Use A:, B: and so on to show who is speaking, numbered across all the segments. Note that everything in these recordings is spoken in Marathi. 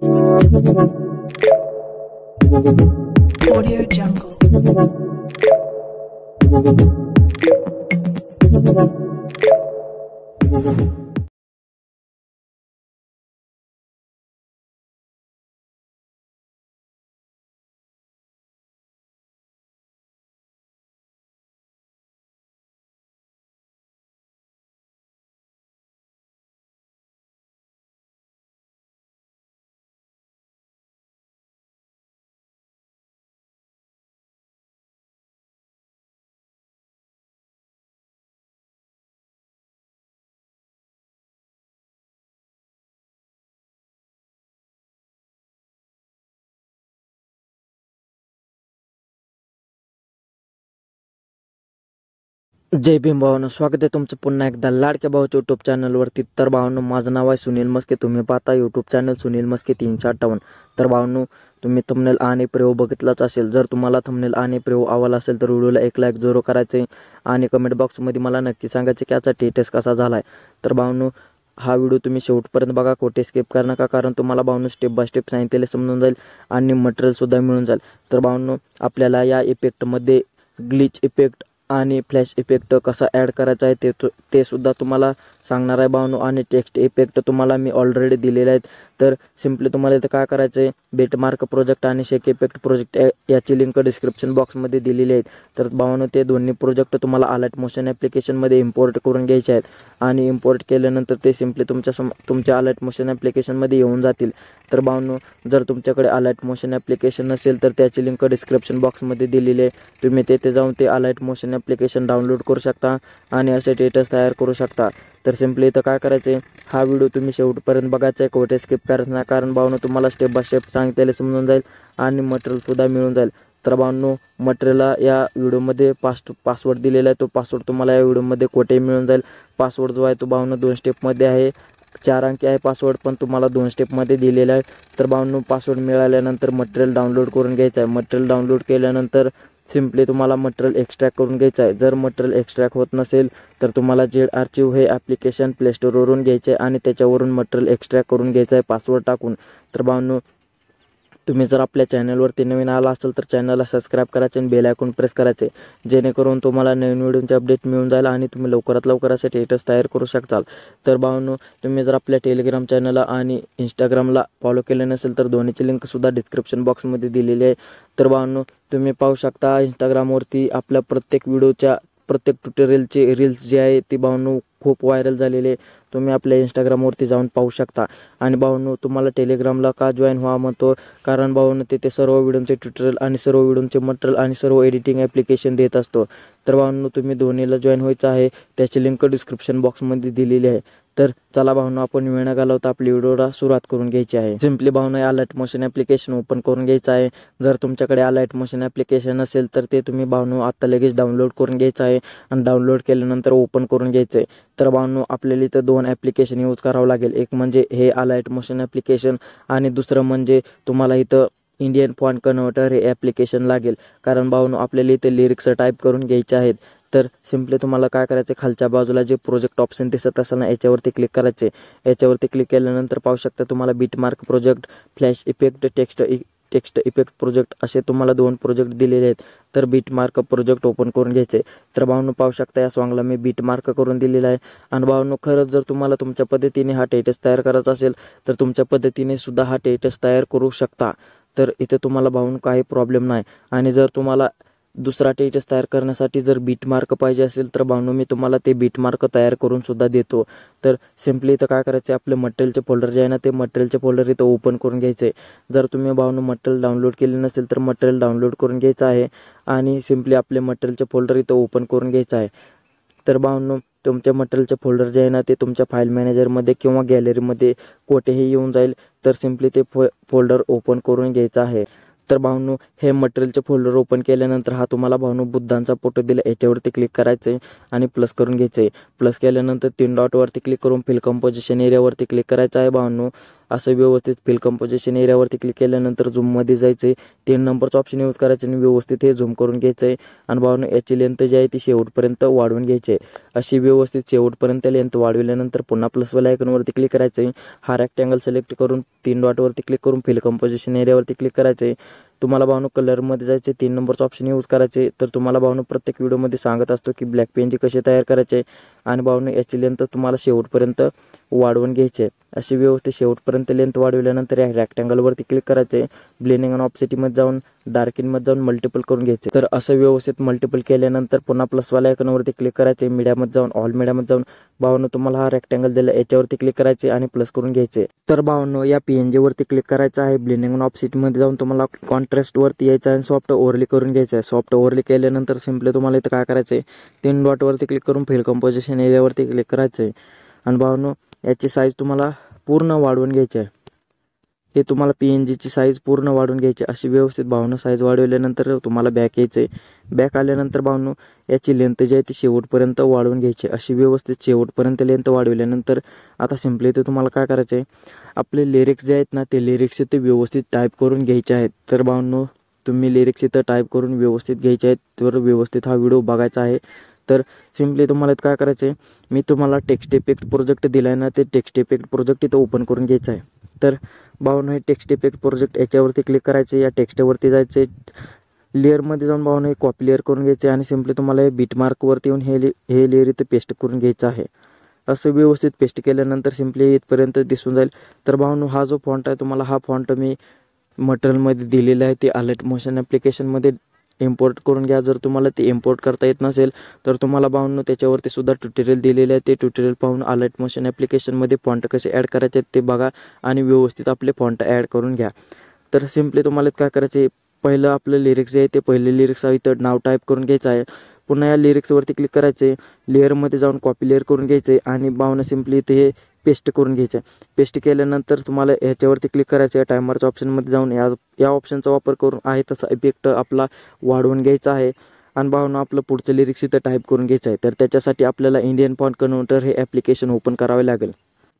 A: Audio Jungle.
B: जय भीम भावांनो, स्वागत आहे तुमचं पुन्हा एकदा लाडक्या भावाच्या यूट्यूब चॅनलवरती। तर भावांनो, माझं नाव आहे सुनील मस्के। तुम्ही पाहता यूट्यूब चॅनल सुनील मस्के 358। तर भावांनो, तुम्ही थंबनेल आणि प्रिव्ह्यू बघितलाच असेल। जर तुम्हाला थंबनेल आणि प्रिव्ह्यू आवडला असेल तर व्हिडिओला एक लाईक जरूर करायचे आणि कमेंट बॉक्समध्ये मला नक्की सांगायचे की याचा टेस्ट कसा झाला आहे। तर भावांनो, हा व्हिडिओ तुम्ही शेवटपर्यंत बघा, कोठे स्किप करू नका, कारण तुम्हाला भावांनो स्टेप बाय स्टेप सांगितलेले समजून जाईल आणि मटेरियलसुद्धा मिळून जाईल। तर भावांनो, आपल्याला या इफेक्टमध्ये ग्लिच इफेक्ट आणि फ्लॅश इफेक्ट कसा ॲड करायचा आहे ते सुद्धा तुम्हाला सांगणार आहे भावांनो। आणि टेक्स्ट इफेक्ट तुम्हाला मी ऑलरेडी दिलेले आहेत। तर सिम्पली तुम्हाला इथं काय करायचं आहे, बेटमार्क प्रोजेक्ट आणि शेक इफेक्ट प्रोजेक्ट याची लिंक डिस्क्रिप्शन बॉक्समध्ये दिलेली आहेत। तर भावांनो, ते दोन्ही प्रोजेक्ट तुम्हाला अलाइट मोशन ॲप्लिकेशनमध्ये इम्पोर्ट करून घ्यायचे आहेत आणि इम्पोर्ट केल्यानंतर ते सिम्पली तुमच्या अलाइट मोशन ॲप्लिकेशनमध्ये येऊन जातील। तर भावांनो, जर तुमच्याकडे अलाइट मोशन ॲप्लिकेशन नसेल तर त्याची लिंक डिस्क्रिप्शन बॉक्समध्ये दिलेली आहे। तुम्ही तेथे जाऊन ते अलाइट मोशन ॲप्लिकेशन डाउनलोड करू शकता आणि असे टेटस तयार करू शकता। तर सिम्पली इथं काय करायचं आहे, हा व्हिडिओ तुम्ही शेवटपर्यंत बघायचा आहे, कोठे स्किप करायचं नाही, कारण भावांनो तुम्हाला स्टेप बाय स्टेप सांगितलेले समजून जाईल आणि मटेरियलसुद्धा मिळून जाईल। तर भावांनो, मटेरियलला या व्हिडिओमध्ये पासवर्ड दिलेला आहे, तो पासवर्ड तुम्हाला या व्हिडिओमध्ये कोठेही मिळून जाईल। पासवर्ड जो आहे तो भावांनो 2 स्टेपमध्ये आहे। 4 अंकी आहे पासवर्ड, पण तुम्हाला 2 स्टेपमध्ये दिलेला आहे। तर भावांनो, पासवर्ड मिळाल्यानंतर मटेरियल डाउनलोड करून घ्यायचं आहे। मटेरियल डाउनलोड केल्यानंतर सिम्पली तुम्हाला मटेरियल एक्स्ट्रॅक्ट करून घ्यायचं आहे। जर मटेरियल एक्स्ट्रॅक्ट होत नसेल तर तुम्हाला जेड आर्चिव हे ॲप्लिकेशन प्ले स्टोरवरून घ्यायचे आहे आणि त्याच्यावरून मटेरियल एक्स्ट्रॅक्ट करून घ्यायचं आहे पासवर्ड टाकून। तर भावांनो, तुम्ही जर आपल्या चॅनलवरती नवीन आला असाल तर चॅनलला सबस्क्राईब करायचे आणि बेल आयकॉन प्रेस करायचे, जेणेकरून तुम्हाला नवीन व्हिडिओचे अपडेट मिळून जाईल आणि तुम्ही लवकरात लवकर असे टेटस तयार करू शकताल। तर भावांनो, तुम्ही जर आपल्या टेलिग्राम चॅनलला आणि इंस्टाग्रामला फॉलो केले नसेल तर दोन्हीची लिंकसुद्धा डिस्क्रिप्शन बॉक्समध्ये दिलेली आहे। तर भावांनो, तुम्ही पाहू शकता इंस्टाग्रामवरती आपल्या प्रत्येक व्हिडिओच्या प्रत्येक ट्युटोरियलचे रील्स जे आहे ते भावांनो खूप व्हायरल झालेले, तुम्ही आपल्या इंस्टाग्रामवरती जाऊन पाहू शकता। आणि भावांनो, तुम्हाला टेलिग्रामला का जॉईन व्हा म्हणतो, कारण भावांनो तिथे सर्व व्हिडिओचे ट्युटोरियल आणि सर्व व्हिडिओचे मटेरियल आणि सर्व एडिटिंग ॲप्लिकेशन देत असतो। तर भावांनो, तुम्ही दोन्हीला जॉईन व्हायचं आहे, त्याची लिंक डिस्क्रिप्शन बॉक्समध्ये दिलेली आहे। तर चला भावांनो, आपण वेळ न घालवता आपली व्हिडिओला सुरुवात करून घ्यायची आहे। सिम्पली भावांनो, अलाइट मोशन ॲप्लिकेशन ओपन करून घ्यायचं आहे। जर तुमच्याकडे अलाइट मोशन ॲप्लिकेशन असेल तर ते तुम्ही भावांनो आत्ता लगेच डाउनलोड करून घ्यायचं आहे आणि डाउनलोड केल्यानंतर ओपन करून घ्यायचं आहे। तर भावांनो, आपल्याला इथं 2 ॲप्लिकेशन यूज करावं लागेल, एक म्हणजे हे अलाइट मोशन ॲप्लिकेशन आणि दुसरं म्हणजे तुम्हाला इथं इंडियन फॉन्ट कन्व्हर्टर हे ॲप्लिकेशन लागेल, कारण भावांनो आपल्याला इथे लिरिक्स टाईप करून घ्यायचे आहेत। तर सिम्पली तुम्हाला काय करायचं, खालच्या बाजूला जे प्रोजेक्ट ऑप्शन दिसत असेल ना, याच्यावरती क्लिक करायचे। याच्यावरती क्लिक केल्यानंतर पाहू शकता तुम्हाला beatmark project, flash effect, text effect project असे तुम्हाला 2 प्रोजेक्ट दिलेले आहेत। तर बीटमार्क प्रोजेक्ट ओपन करून घ्यायचे। तर भावांनो, पाहू शकता या सॉंगला मी बीटमार्क करून दिलेला आहे। आणि भावांनो, खरंच जर तुम्हाला तुमच्या पद्धतीने हा टेटस तयार करायचा असेल तर तुमच्या पद्धतीने सुद्धा हा टेटस तयार करू शकता। तर इथे तुम्हाला भावांनो काही प्रॉब्लेम नाही। आणि जर तुम्हाला दुसरा टेटस तयार करण्यासाठी जर बीटमार्क पाहिजे असेल तर भावांनो, मी तुम्हाला ते बीटमार्क तयार करून सुद्धा देतो। तर सिम्पली इथं काय करायचं, आपलं मटेरियलचे फोल्डर जे आहे ना, ते मटेरियलचे फोल्डर इथं ओपन करून घ्यायचे। जर तुम्ही भावांनो मटेरियल डाउनलोड केले नसेल तर मटेरियल डाउनलोड करून घ्यायचं आहे आणि सिम्पली आपले मटेरियलचे फोल्डर इथं ओपन करून घ्यायचं आहे। तर भावांनो, तुमच्या मटेरियलचे फोल्डर जे आहे ना, ते तुमच्या फाईल मॅनेजरमध्ये किंवा गॅलरीमध्ये कोठेही येऊन जाईल। तर सिम्पली ते फोल्डर ओपन करून घ्यायचं आहे। तर भावांनो, हे मटेरियलचे फोल्डर ओपन केल्यानंतर हा तुम्हाला भावांनो बुद्धांचा फोटो दिला, याच्यावरती क्लिक करायचं आहे आणि प्लस करून घ्यायचं आहे। प्लस केल्यानंतर 3 डॉटवरती क्लिक करून फिल कंपोजिशन एरियावरती क्लिक करायचं आहे भावांनो। असं व्यवस्थित फिल कंपोजिशन एरियावरती क्लिक केल्यानंतर झूममध्ये जायचं आहे, 3 नंबरचं ऑप्शन यूज करायचं आणि व्यवस्थित हे झूम करून घ्यायचं आहे. आणि भावांनो याची लेंथ जी आहे ती शेवटपर्यंत वाढवून घ्यायची आहे. अशी व्यवस्थित शेवटपर्यंत लेंथ वाढविल्यानंतर पुन्हा प्लसवाल्या आयकॉनवरती क्लिक करायचं आहे. हा रेक्टँगल सिलेक्ट करून 3 डॉटवरती क्लिक करून फिल कंपोजिशन एरियावरती क्लिक करायचं आहे. तुम्हाला भावांनो कलरमध्ये जायचे 3 नंबरचं ऑप्शन यूज करायचे. तर तुम्हाला भावांनो प्रत्येक व्हिडिओमध्ये सांगत असतो की ब्लॅक पेनची कशी तयार करायचे. आणि भावांनो याची लेंथ तुम्हाला शेवटपर्यंत वाढवून घ्यायची आहे. अशी व्यवस्थित शेवटपर्यंत लेंथ वाढविल्यानंतर या रेक्टँगलवरती क्लिक करायचे. ब्लेंडिंग आणि ऑफसेटिंगमध्ये जाऊन डार्किंगमध्ये जाऊन मल्टिपल करून घ्यायचे. तर असं व्यवस्थित मल्टिपल केल्यानंतर पुन्हा प्लसवाल्या आयकॉनवरती क्लिक करायचे. मीडियामध्ये जाऊन ऑल मीडियामध्ये जाऊन भावांनो तुम्हाला हा रेक्टँगल दिला याच्यावरती क्लिक करायचे आणि प्लस करून घ्यायचे. तर भावांनो या PNG वरती क्लिक करायचं आहे. ब्लेंडिंग आणि ऑफसेटिंगमध्ये जाऊन तुम्हाला कॉन्ट्रास्ट वरती यायचं आहे आणि सॉफ्ट ओव्हरले करून घ्यायचं आहे. सॉफ्ट ओव्हरले केल्यानंतर सिम्पली तुम्हाला इथं काय करायचं आहे, 3 डॉटवरती क्लिक करून फिल कंपोजिशन एरियावरती क्लिक करायचं आहे. आणि भावांनो याची साईज तुम्हाला पूर्ण वाढवून घ्यायची आहे. हे तुम्हाला PNGची साईज पूर्ण वाढवून घ्यायची. अशी व्यवस्थित भावांनो साईज वाढवल्यानंतर तुम्हाला बॅक यायचं आहे. बॅक आल्यानंतर भावांनो याची लेंथ जी आहे ती शेवटपर्यंत वाढवून घ्यायची. अशी व्यवस्थित शेवटपर्यंत लेंथ वाढवल्यानंतर आता सिम्पली इथे तुम्हाला काय करायचं आहे, आपले लिरिक्स जे आहेत ना ते लिरिक्स ते व्यवस्थित टाईप करून घ्यायचे आहेत. तर भावांनो तुम्ही लिरिक्स इथं टाईप करून व्यवस्थित घ्यायचे आहेत. तर व्यवस्थित हा व्हिडिओ बघायचा आहे. तर सिम्पली तुम्हाला काय करायचं आहे, मी तुम्हाला टेक्स्ट इफेक्ट प्रोजेक्ट दिला आहे ना, ते टेक्स्ट इफेक्ट प्रोजेक्ट इथं ओपन करून घ्यायचं आहे. तर भावांनो हे टेक्स्ट इफेक्ट प्रोजेक्ट याच्यावरती क्लिक करायचे. या टेक्स्टवरती जायचे, लेअरमध्ये जाऊन भावांनो हे कॉपी लेअर करून घ्यायचे आणि सिम्पली तुम्हाला हे बीटमार्कवरती येऊन हे लेअर इथं पेस्ट करून घ्यायचं आहे. असं व्यवस्थित पेस्ट केल्यानंतर सिम्पली इथपर्यंत दिसून जाईल. तर भावांनो हा जो फॉन्ट आहे तुम्हाला हा फॉन्ट मी मटेरियलमध्ये दिलेला आहे, ते अलर्ट मोशन ॲप्लिकेशनमध्ये इम्पोर्ट करून घ्या. जर तुम्हाला ते इम्पोर्ट करता येत नसेल तर तुम्हाला भावांनो त्याच्यावरती सुद्धा ट्युटोरियल दिलेले आहे. ते ट्युटोरियल पाहून अलर्ट मोशन ॲप्लिकेशनमध्ये फॉन्ट कसे ॲड करायचे ते बघा आणि व्यवस्थित आपले फॉन्ट ॲड करून घ्या. तर सिम्पली तुम्हाला काय करायचे, पहिलं आपलं लिरिक्स जे आहे ते पहिले लिरिक्स इथं नाव टाईप करून घ्यायचं आहे. पुन्हा या लिरिक्सवरती क्लिक करायचे, लेअरमध्ये जाऊन कॉपी लेअर करून घ्यायचे आणि भावांनो सिम्पली इथे हे पेस्ट करून घ्यायचं आहे. पेस्ट केल्यानंतर तुम्हाला ह्याच्यावरती क्लिक करायचं आहे. टायमरच्या ऑप्शनमध्ये जाऊन या ऑप्शनचा वापर करून आहे तसा इफेक्ट आपला वाढवून घ्यायचा आहे. आणि भावांनो आपलं पुढचं लिरिक्स इथं टाईप करून घ्यायचं आहे. तर त्याच्यासाठी आपल्याला इंडियन फॉन्ट कन्व्हर्टर हे ॲप्लिकेशन ओपन करावे लागेल.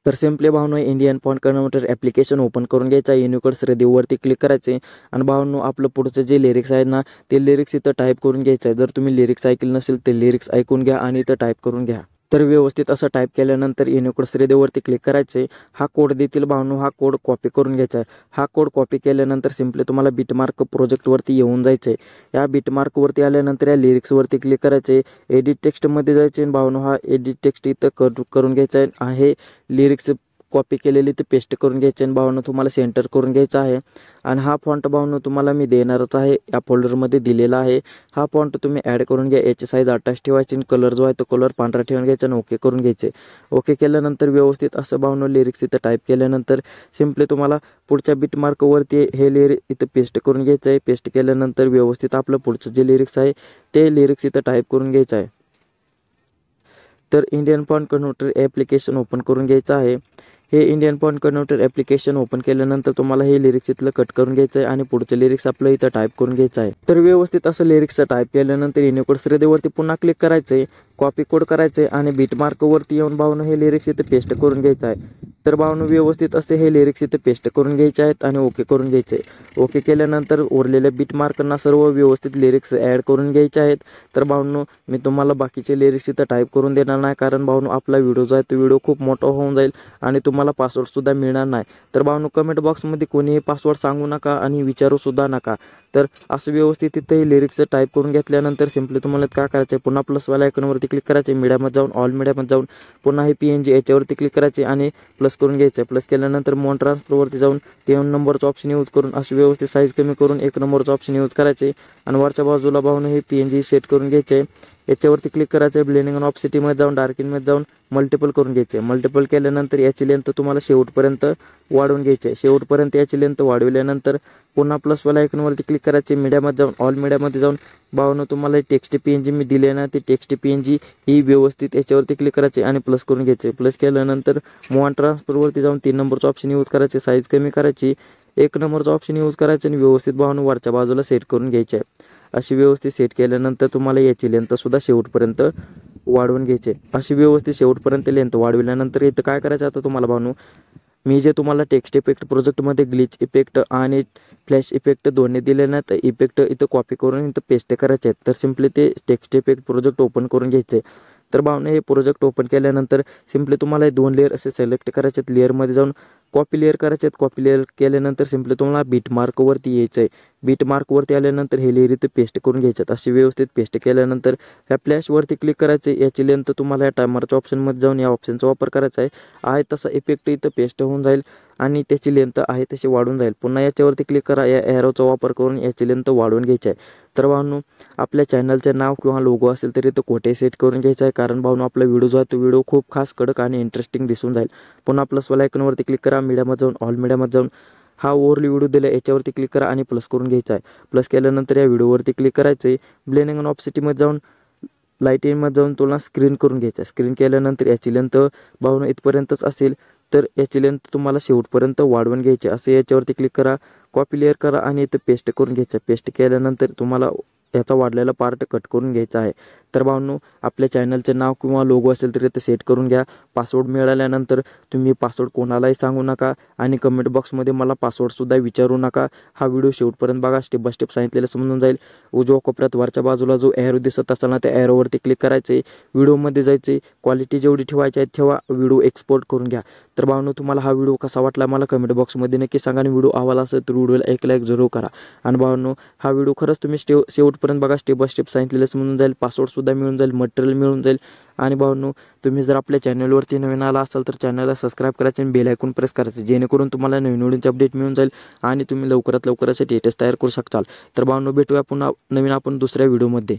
B: तर सिम्पली भावांनो Indian font converter application open करून घ्यायचं आहे. युनिकोड श्रीदेववरती क्लिक करायचे आणि भावांनो आपलं पुढचं जे लिरिक्स आहेत ना ते लिरिक्स इथं टाईप करून घ्यायचं आहे. जर तुम्ही लिरिक्स ऐकलं नसेल ते लिरिक्स ऐकून घ्या आणि इथं टाईप करून घ्या. तर व्यवस्थित असं टाईप केल्यानंतर युनिकोड श्रीदेववरती क्लिक करायचे. हा कोड देतील भावांनो, हा कोड कॉपी करून घ्यायचा आहे. हा कोड कॉपी केल्यानंतर सिम्पली तुम्हाला बीटमार्क प्रोजेक्टवरती येऊन जायचं आहे. या बीटमार्कवरती आल्यानंतर या लिरिक्सवरती क्लिक करायचे. एडिट टेक्स्टमध्ये जायचे भावांनो, हा एडिट टेक्स्ट इथं करून घ्यायचा आहे. लिरिक्स कॉपी केलेली ते पेस्ट करून घ्यायचे आणि भावांनो तुम्हाला सेंटर करून घ्यायचा आहे. आणि हा फॉन्ट भावांनो तुम्हाला मी देणारच आहे, या फोल्डरमध्ये दिलेला आहे. हा फॉन्ट तुम्ही ॲड करून घ्या. याची साईज 28 ठेवायची आणि कलर जो आहे तो कलर पांढरा ठेवून घ्यायचा आणि ओके करून घ्यायचे. ओके केल्यानंतर व्यवस्थित असं भावांनो लिरिक्स इथं टाईप केल्यानंतर सिम्पली तुम्हाला पुढच्या बीटमार्कवरती हे लिरिक्स इथं पेस्ट करून घ्यायचं आहे. पेस्ट केल्यानंतर व्यवस्थित आपलं पुढचं जे लिरिक्स आहे ते लिरिक्स इथं टाईप करून घ्यायचं आहे. तर Indian font converter application open करून घ्यायचं आहे. हे Indian font converter application open केल्यानंतर तुम्हाला हे लिरिक्स इथलं कट करून घ्यायचं आहे आणि पुढचं लिरिक्स आपलं इथं टाईप करून घ्यायचं आहे. तर व्यवस्थित असं लिरिक्स टाईप केल्यानंतर युनिकोड श्रीदेववरती पुन्हा क्लिक करायचं आहे, कॉपी कोड करायचं आहे आणि बीटमार्कवरती येऊन भावांनो हे लिरिक्स इथं पेस्ट करून घ्यायचं आहे. तर भावांनो व्यवस्थित असे हे लिरिक्स इथं पेस्ट करून घ्यायचे आहेत आणि ओके करून घ्यायचे. ओके केल्यानंतर उरलेल्या बीटमार्कना सर्व व्यवस्थित लिरिक्स ॲड करून घ्यायचे आहेत. तर भावांनो मी तुम्हाला बाकीचे लिरिक्स इथं टाईप करून देणार नाही, कारण भावांनो आपला व्हिडिओ जो आहे तो व्हिडिओ खूप मोठा होऊन जाईल आणि तुम्हाला पासवर्डसुद्धा मिळणार नाही. तर भावांनो कमेंट बॉक्समध्ये कोणीही पासवर्ड सांगू नका आणि विचारूसुद्धा नका. तर असं व्यवस्थित तिथे लिरिक्स टाईप करून घेतल्यानंतर सिम्पली तुम्हाला काय करायचं आहे, पुन्हा प्लसवाल्या आयकॉनवरती क्लिक करायचे. मीडियामध्ये जाऊन ऑल मीडियामध्ये जाऊन पुन्हा हे PNG याच्यावरती क्लिक करायचे आणि प्लस करून घ्यायचं आहे. प्लस केल्यानंतर मोन ट्रान्सफरवरती जाऊन 3 नंबरचं ऑप्शन यूज करून अशी व्यवस्थित साईज कमी करून 1 नंबरचं ऑप्शन यूज करायचे आणि वरच्या बाजूला भावांनो हे PNG सेट करून घ्यायचे. याच्यावरती क्लिक करायचं आहे. ब्लेंडिंग आणि ऑफसेटिंगमध्ये जाऊन डार्किंगमध्ये जाऊन मल्टिपल करून घ्यायचे. मल्टिपल केल्यानंतर याची लेंथ तुम्हाला शेवटपर्यंत वाढवून घ्यायची आहे. शेवटपर्यंत याची लेंथ वाढविल्यानंतर पुन्हा प्लसवाल्या आयकॉनवरती क्लिक करायचे. मीडियामध्ये जाऊन ऑल मीडियामध्ये जाऊन भावांनो तुम्हाला टेक्स्ट PNG मी दिले ना ते टेक्स्ट PNG ही व्यवस्थित याच्यावरती क्लिक करायचे आणि प्लस करून घ्यायचे. प्लस केल्यानंतर मोन ट्रान्सफरवरती जाऊन 3 नंबरचं ऑप्शन यूज करायचे. साईज कमी करायची, 1 नंबरचं ऑप्शन यूज करायचं आणि व्यवस्थित भावांनो वरच्या बाजूला सेट करून घ्यायचे आहे. अशी व्यवस्थित सेट केल्यानंतर तुम्हाला याची लेंथसुद्धा शेवटपर्यंत वाढवून घ्यायचे. अशी व्यवस्थित शेवटपर्यंत लेंथ वाढविल्यानंतर इथं काय करायचं आता तुम्हाला भावांनो, मी जे तुम्हाला टेक्स्ट इफेक्ट प्रोजेक्टमध्ये ग्लिच इफेक्ट आणि फ्लॅश इफेक्ट दोन्ही दिले ना, तर इफेक्ट इथं कॉपी करून इथं पेस्ट करायचे आहेत. तर सिम्पली ते टेक्स्ट इफेक्ट प्रोजेक्ट ओपन करून घ्यायचे. तर भावने हे प्रोजेक्ट ओपन केल्यानंतर सिम्पली तुम्हाला हे 2 लेअर असे सिलेक्ट करायचे आहेत. लेअरमध्ये जाऊन कॉपी लेअर करायचे आहेत. कॉपी लेअर केल्यानंतर सिम्पली तुम्हाला बीट मार्कवरती यायचं आहे. बीट मार्कवरती आल्यानंतर हे लेअर इथं पेस्ट करून घ्यायचे आहेत. अशी व्यवस्थित पेस्ट केल्यानंतर ह्या फ्लॅशवरती क्लिक करायचे. याची लेंथ तुम्हाला या टायमरच्या ऑप्शनमध्ये जाऊन या ऑप्शनचा वापर करायचा आहे तसा इफेक्ट इथं पेस्ट होऊन जाईल आणि त्याची लेंथ आहे तशी वाढून जाईल. पुन्हा याच्यावरती क्लिक करा. या एरोचा वापर करून याची लेंथ वाढवून घ्यायची आहे. तर भावनो आपल्या चॅनलचे नाव किंवा लोगो असेल तरी तो कोठे सेट करून घ्यायचा आहे, कारण भावनो आपला व्हिडिओ जो आहे तो व्हिडिओ खूप खास कडक आणि इंटरेस्टिंग दिसून जाईल. पुन्हा प्लसवाला आयकॉनवरती क्लिक करा. मीडियामध्ये जाऊन ऑल मीडियामध्ये जाऊन हा ओव्हरली व्हिडिओ दिला याच्यावरती क्लिक करा आणि प्लस करून घ्यायचा आहे. प्लस केल्यानंतर या व्हिडिओवरती क्लिक करायचं आहे. ब्लेंडिंग आणि ऑप्सिटीमध्ये जाऊन लाईटिंगमध्ये जाऊन तुला स्क्रीन करून घ्यायचं आहे. स्क्रीन केल्यानंतर याची लेंथ भावनो इथपर्यंतच असेल, तर याची लेंथ तुम्हाला शेवटपर्यंत वाढवून घ्यायची. असे याच्यावरती क्लिक करा, कॉपी लेअर करा आणि इथं पेस्ट करून घ्यायचं. पेस्ट केल्यानंतर तुम्हाला याचा वाढलेला पार्ट कट करून घ्यायचा आहे. तर भावनो आपल्या चॅनलचे नाव किंवा लोगो असेल तरी ते सेट करून घ्या. पासवर्ड मिळाल्यानंतर तुम्ही पासवर्ड कोणालाही सांगू नका आणि कमेंट बॉक्समध्ये मला पासवर्डसुद्धा विचारू नका. हा व्हिडिओ शेवटपर्यंत बघा. स्टेप बाय स्टेप सांगितलेलं समजून जाईल. उजव्या कोपऱ्यात वरच्या बाजूला जो एरो दिसत असेल ना, त्या एरोवरती क्लिक करायचे. व्हिडिओमध्ये जायचे. क्वालिटी जेवढी ठेवायची आहे ठेवा. व्हिडिओ एक्सपोर्ट करून घ्या. तर भावनो तुम्हाला हा व्हिडिओ कसा वाटला मला कमेंट बॉक्समध्ये नक्की सांगा आणि व्हिडिओ आवडला असेल तर व्हिडिओला एक लाईक जरूर करा. आणि भावनो हा व्हिडिओ खरंच तुम्ही शेवटपर्यंत बघा. स्टेप बाय स्टेप सांगितलेलं समजून जाईल. पासवर्डसुद्धा मिळून जाईल, मटेरियल मिळून जाईल. आणि भावनो तुम्ही जर आपल्या चॅनलवरती नवीन आला असाल तर चॅनलला सबस्क्राईब करायचे आणि बेल आयकॉन प्रेस करायचे, जेणेकरून तुम्हाला नवीन व्हिडिओचे अपडेट मिळून जाईल आणि तुम्ही लवकरात लवकर असे स्टेटस तयार करू शकाल. तर भावनो भेटूया पुन्हा नवीन आपण दुसऱ्या व्हिडिओमध्ये.